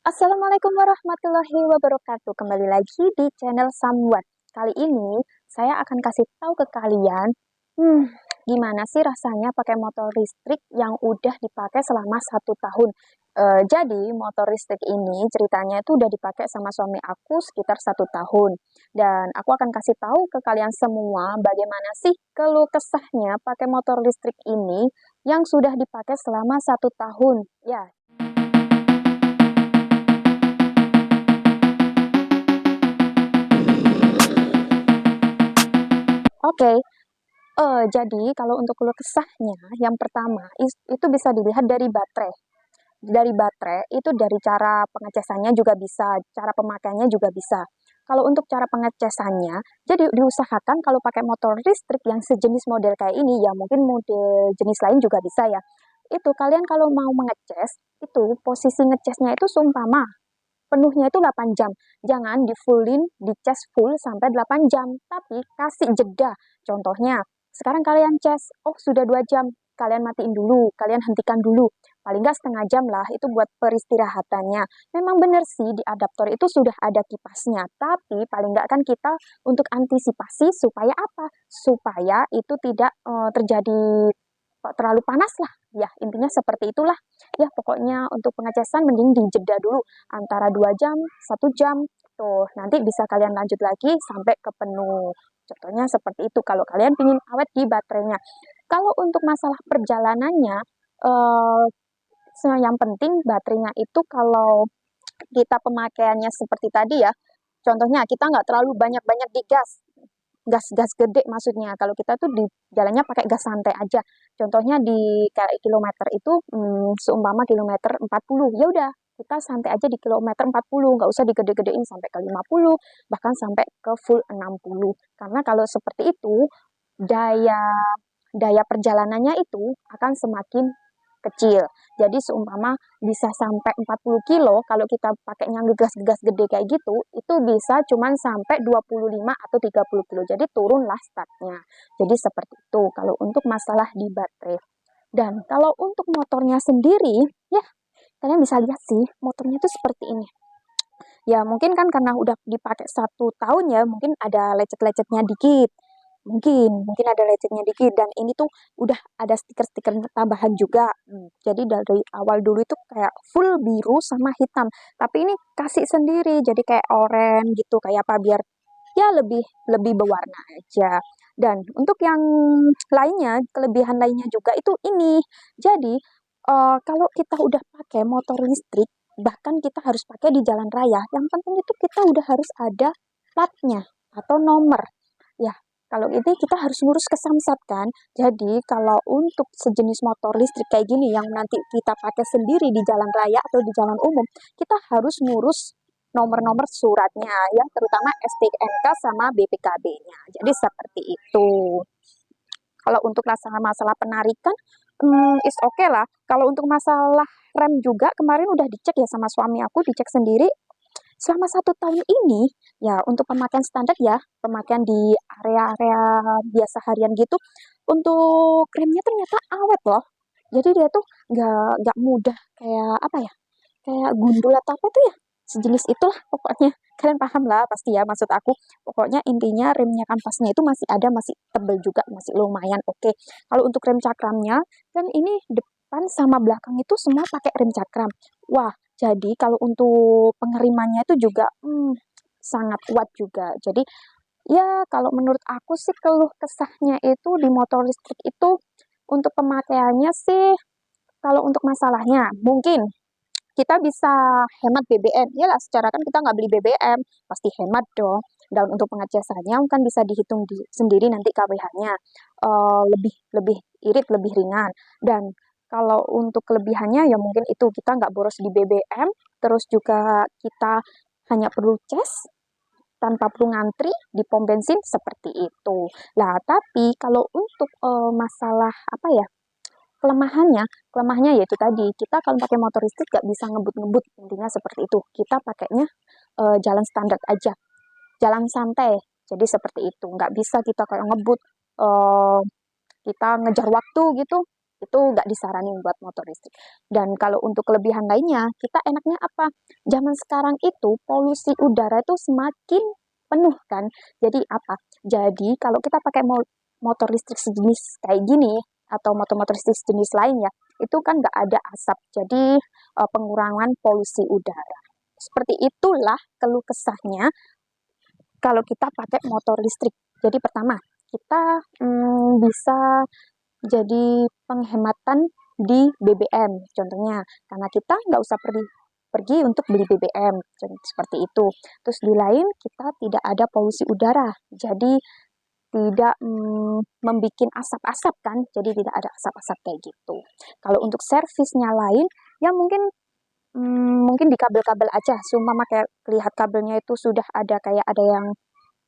Assalamualaikum warahmatullahi wabarakatuh. Kembali lagi di channel Samwat. Kali ini saya akan kasih tahu ke kalian, gimana sih rasanya pakai motor listrik yang udah dipakai selama 1 tahun. Jadi motor listrik ini ceritanya itu udah dipakai sama suami aku sekitar 1 tahun. Dan aku akan kasih tahu ke kalian semua bagaimana sih keluh kesahnya pakai motor listrik ini yang sudah dipakai selama 1 tahun. Ya, oke. Jadi kalau untuk keluh kesahnya, yang pertama itu bisa dilihat dari baterai. Dari baterai itu dari cara pengecasannya juga bisa, cara pemakaiannya juga bisa. Kalau untuk cara pengecasannya, jadi diusahakan kalau pakai motor listrik yang sejenis model kayak ini, ya mungkin model jenis lain juga bisa ya. Itu kalian kalau mau mengecas, itu posisi ngecasnya itu seumpama penuhnya itu 8 jam. Jangan di fullin, dicas full sampai 8 jam, tapi kasih jeda. Contohnya, sekarang kalian cas, oh sudah 2 jam, kalian matiin dulu, kalian hentikan dulu. Paling nggak setengah jam lah, itu buat peristirahatannya. Memang benar sih, di adaptor itu sudah ada kipasnya, tapi paling nggak kan kita untuk antisipasi supaya apa? Supaya itu tidak terjadi terlalu panas lah. Ya, intinya seperti itulah. Ya, pokoknya untuk pengecasan mending dijeda dulu antara 2 jam, 1 jam. Tuh, nanti bisa kalian lanjut lagi sampai ke penuh. Contohnya seperti itu kalau kalian ingin awet di baterainya. Kalau untuk masalah perjalanannya, eh, yang penting baterainya itu kalau kita pemakaiannya seperti tadi ya, contohnya kita nggak terlalu banyak-banyak digas, gas-gas gede maksudnya. Kalau kita tuh di jalannya pakai gas santai aja. Contohnya di kayak kilometer itu seumpama kilometer 40. Ya udah, kita santai aja di kilometer 40, nggak usah digede-gedein sampai ke 50, bahkan sampai ke full 60. Karena kalau seperti itu, daya daya perjalanannya itu akan semakin kecil. Jadi seumpama bisa sampai 40 kilo, kalau kita pakainya ngegas-gas gede kayak gitu, itu bisa cuman sampai 25 atau 30 kilo. Jadi turunlah startnya. Jadi seperti itu kalau untuk masalah di baterai. Dan kalau untuk motornya sendiri, ya kalian bisa lihat sih, motornya itu seperti ini. Ya mungkin kan karena udah dipakai 1 tahun ya, mungkin ada lecet-lecetnya dikit. Mungkin ada lecetnya dikit. Dan ini tuh udah ada stiker-stiker tambahan juga. Jadi dari awal dulu itu kayak full biru sama hitam. Tapi ini kasih sendiri, jadi kayak oranye gitu, kayak apa biar ya lebih lebih berwarna aja. Dan untuk yang lainnya, kelebihan lainnya juga itu ini. Jadi kalau kita udah pakai motor listrik, bahkan kita harus pakai di jalan raya, yang penting itu kita udah harus ada platnya atau nomor. Ya, kalau ini kita harus ngurus ke Samsat kan. Jadi kalau untuk sejenis motor listrik kayak gini yang nanti kita pakai sendiri di jalan raya atau di jalan umum, kita harus ngurus nomor-nomor suratnya, yang terutama STNK sama BPKB-nya. Jadi seperti itu. Kalau untuk masalah penarikan, is okay lah. Kalau untuk masalah rem juga, kemarin udah dicek ya sama suami aku, dicek sendiri. Selama 1 tahun ini, ya untuk pemakaian standar ya, pemakaian di area-area biasa harian gitu, untuk remnya ternyata awet loh. Jadi dia tuh nggak mudah kayak apa ya, kayak gundul atau apa tuh ya, sejenis itulah pokoknya. Kalian paham lah pasti ya maksud aku. Pokoknya intinya remnya kampasnya itu masih ada, masih tebel juga, masih lumayan oke. Kalau untuk rem cakramnya, dan ini depan sama belakang itu semua pakai rem cakram. Wah, jadi kalau untuk pengerimannya itu juga sangat kuat juga. Jadi ya kalau menurut aku sih keluh kesahnya itu di motor listrik itu untuk pemakaiannya sih, kalau untuk masalahnya mungkin kita bisa hemat BBM. Ya lah, secara kan kita nggak beli BBM, pasti hemat dong. Dan untuk pengecasannya kan bisa dihitung sendiri nanti KWH-nya. Lebih lebih irit, lebih ringan. Dan kalau untuk kelebihannya ya mungkin itu kita nggak boros di BBM, terus juga kita hanya perlu cas tanpa perlu ngantri di pom bensin seperti itu. Lah, tapi kalau untuk masalah apa ya, kelemahannya yaitu tadi, kita kalau pakai motor listrik nggak bisa ngebut-ngebut, intinya seperti itu. Kita pakainya jalan standar aja, jalan santai. Jadi seperti itu, nggak bisa kita kayak ngebut, kita ngejar waktu gitu. Itu nggak disaranin buat motor listrik. Dan kalau untuk kelebihan lainnya, kita enaknya apa? Zaman sekarang itu polusi udara itu semakin penuh kan. Jadi apa? Jadi kalau kita pakai motor listrik sejenis kayak gini, atau motor-motor listrik sejenis lain ya, itu kan nggak ada asap. Jadi pengurangan polusi udara. Seperti itulah keluh kesahnya kalau kita pakai motor listrik. Jadi pertama, kita bisa jadi penghematan di BBM contohnya, karena kita nggak usah pergi untuk beli BBM seperti itu. Terus di lain kita tidak ada polusi udara, jadi tidak membuat asap-asap kan, jadi tidak ada asap-asap kayak gitu. Kalau untuk servisnya lain, ya mungkin di kabel-kabel aja, seumpama kayak lihat kabelnya itu sudah ada kayak ada yang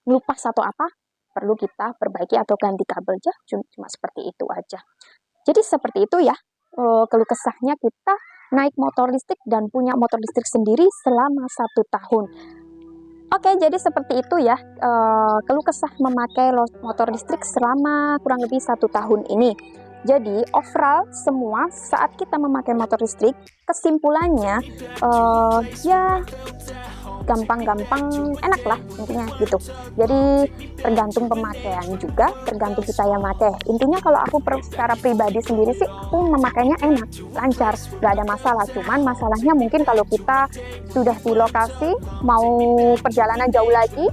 ngelupas atau apa, perlu kita perbaiki atau ganti kabel aja, cuma seperti itu aja. Jadi seperti itu ya keluh kesahnya kita naik motor listrik dan punya motor listrik sendiri selama 1 tahun. Oke, jadi seperti itu ya keluh kesah memakai motor listrik selama kurang lebih 1 tahun ini. Jadi overall semua saat kita memakai motor listrik, kesimpulannya ya gampang-gampang enak lah intinya gitu. Jadi tergantung pemakaian juga, tergantung kita yang pakai. Intinya kalau aku secara pribadi sendiri sih, aku memakainya enak, lancar, gak ada masalah. Cuman masalahnya mungkin kalau kita sudah di lokasi, mau perjalanan jauh lagi,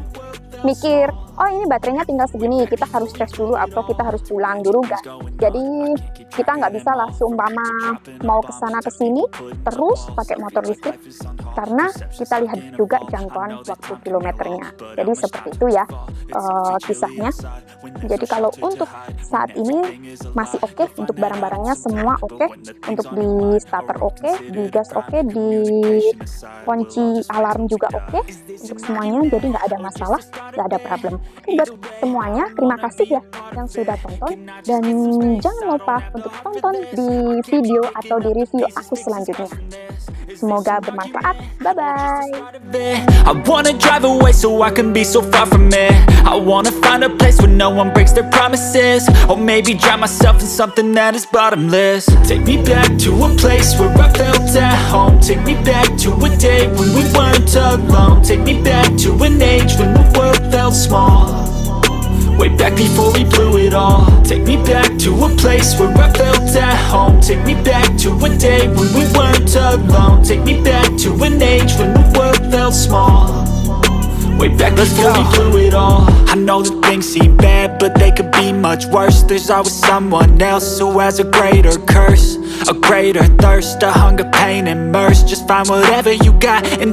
mikir, oh ini baterainya tinggal segini, kita harus tes dulu atau kita harus pulang dulu gak? Jadi kita nggak bisa lah seumpama mau kesana kesini terus pakai motor listrik, karena kita lihat juga jangkauan waktu kilometernya. Jadi seperti itu ya kisahnya. Jadi kalau untuk saat ini masih oke, untuk barang-barangnya semua oke, untuk di starter oke, di gas oke, di kunci alarm juga oke, untuk semuanya, jadi nggak ada masalah, nggak ada problem. Buat semuanya, terima kasih ya yang sudah tonton, dan jangan lupa untuk tonton di video atau di review aku selanjutnya. Semoga bermanfaat. Bye bye. I wanna drive away so I can be so far from it. I wanna find a place where no one breaks their promises, or maybe drown myself in something that is bottomless. Take me back to a place where I felt at home. Take me back to a day when we weren't alone. Take me back to an age when the world felt small, way back before we blew it all. Take me back to a place where I felt at home. Take me back to a day when we weren't alone. Take me back to an age when the world felt small, way back before we blew it all. I know that things seem bad, but they could be much worse. There's always someone else who has a greater curse, a greater thirst, a hunger, pain, and mercy. Just find whatever you got and